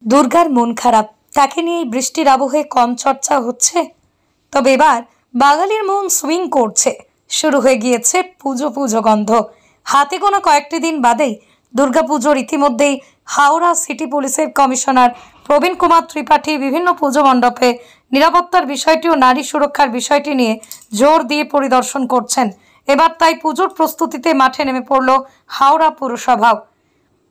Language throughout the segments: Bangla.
দুর্গার মন খারাপ, তাকে নিয়ে বৃষ্টির আবহে কম চর্চা হচ্ছে। তবে এবার বাঙালির মন সুইং করছে, শুরু হয়ে গিয়েছে পুজো পুজো গন্ধ। হাতে গোনা কয়েকটি দিন বাদেই দুর্গাপুজোর ইতিমধ্যেই হাওড়া সিটি পুলিশের কমিশনার প্রবীণ কুমার ত্রিপাঠী বিভিন্ন পুজো মণ্ডপে নিরাপত্তার বিষয়টি ও নারী সুরক্ষার বিষয়টি নিয়ে জোর দিয়ে পরিদর্শন করছেন। এবার তাই পুজোর প্রস্তুতিতে মাঠে নেমে পড়ল হাওড়া পুরসভাও।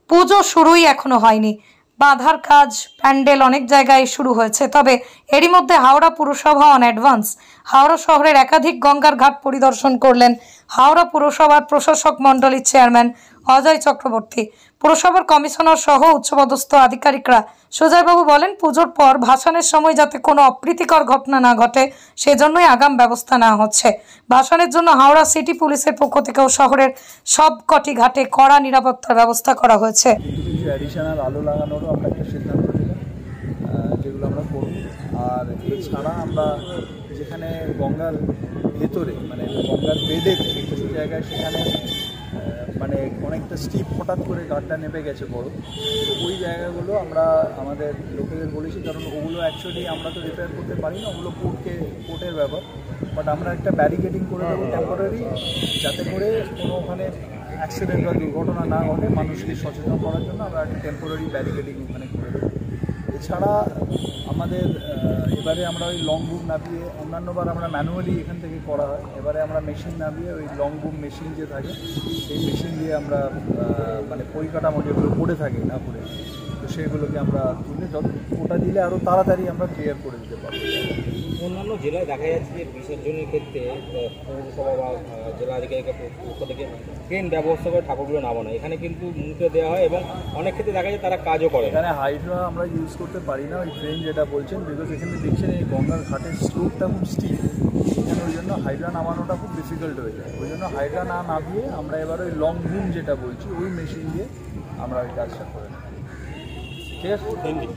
পুজো শুরুই এখনো হয়নি, বাঁধার কাজ প্যান্ডেল অনেক জায়গায় শুরু হয়েছে। তবে এরই মধ্যে হাওড়া পুরসভা অন অ্যাডভান্স হাওড়া শহরের একাধিক গঙ্গার ঘাট পরিদর্শন করলেন হাওড়া পুরসভার প্রশাসক মণ্ডলীর চেয়ারম্যান অজয় চক্রবর্তী। পুরসভার কমিশনার সহ উচ্চপদস্থ আধিকারিকরা। সুজয়বাবু বলেন, পুজোর পর ভাসানের সময় যাতে কোনো অপ্রীতিকর ঘটনা না ঘটে সেজন্যই আগাম ব্যবস্থা নেওয়া হচ্ছে। ভাসানের জন্য হাওড়া সিটি পুলিশের পক্ষ থেকেও শহরের সবকটি ঘাটে কড়া নিরাপত্তার ব্যবস্থা করা হয়েছে। কিছু অ্যাডিশনাল আলো লাগানোরও আমরা একটা সিদ্ধান্ত নিলাম, যেগুলো আমরা করব। আর এছাড়া আমরা যেখানে গঙ্গার ভেতরে মানে গঙ্গার বেডে কিছু জায়গায় সেখানে মানে অনেকটা স্টিপ হঠাৎ করে গাড়টা নেমে গেছে বড়, তো ওই জায়গাগুলো আমরা আমাদের লোকেদের বলেছি, কারণ ওগুলো অ্যাকচুয়ালি আমরা তো রিপেয়ার করতে পারি না, ওগুলো কোর্টের ব্যাপার। বাট আমরা একটা ব্যারিকেডিং করে দেবো টেম্পোরারি, যাতে করে কোনো ওখানে অ্যাক্সিডেন্ট বা দুর্ঘটনা না ঘটে। মানুষকে সচেতন করার জন্য আমরা একটা টেম্পোরারি ব্যারিকেডিং ওখানে করে দেবো। এছাড়া আমাদের এবারে আমরা ওই লং বুম নামিয়ে, অন্যান্যবার আমরা ম্যানুয়ালি এখান থেকে করা হয়, এবারে আমরা মেশিন নামিয়ে ওই লং বুম মেশিন যে থাকে সেই মেশিন দিয়ে আমরা মানে পরিকাঠামো যেগুলো পড়ে থাকে না পড়ে, তো সেগুলোকে আমরা তুলে ওটা দিলে আরও তাড়াতাড়ি আমরা ক্লিয়ার করে দিতে পারবো। অন্যান্য জেলায় দেখা যাচ্ছে যে বিসর্জনের ক্ষেত্রে পৌরসভা বা জেলা আধিকারিকের পক্ষ থেকে ট্রেন ব্যবস্থা করে ঠাকুরগুলো নামানো, এখানে কিন্তু মুখে দেওয়া হয় এবং অনেক ক্ষেত্রে দেখা যায় তারা কাজও করে। এখানে হাইড্রা আমরা ইউজ করতে পারি না ওই ট্রেন যেটা বলছেন, বিকজ এখানে দেখছেন এই গঙ্গার ঘাটের স্লোপটা খুব স্টিপ, এখানে ওই জন্য হাইড্রা নামানোটা খুব ডিফিকাল্ট হয়ে যায়। ওই জন্য হাইড্রা না নামিয়ে আমরা এবার ওই লং বুম যেটা বলছি ওই মেশিন দিয়ে আমরা ওই কাজটা করে নিই। ঠিক আছে, থ্যাংক ইউ।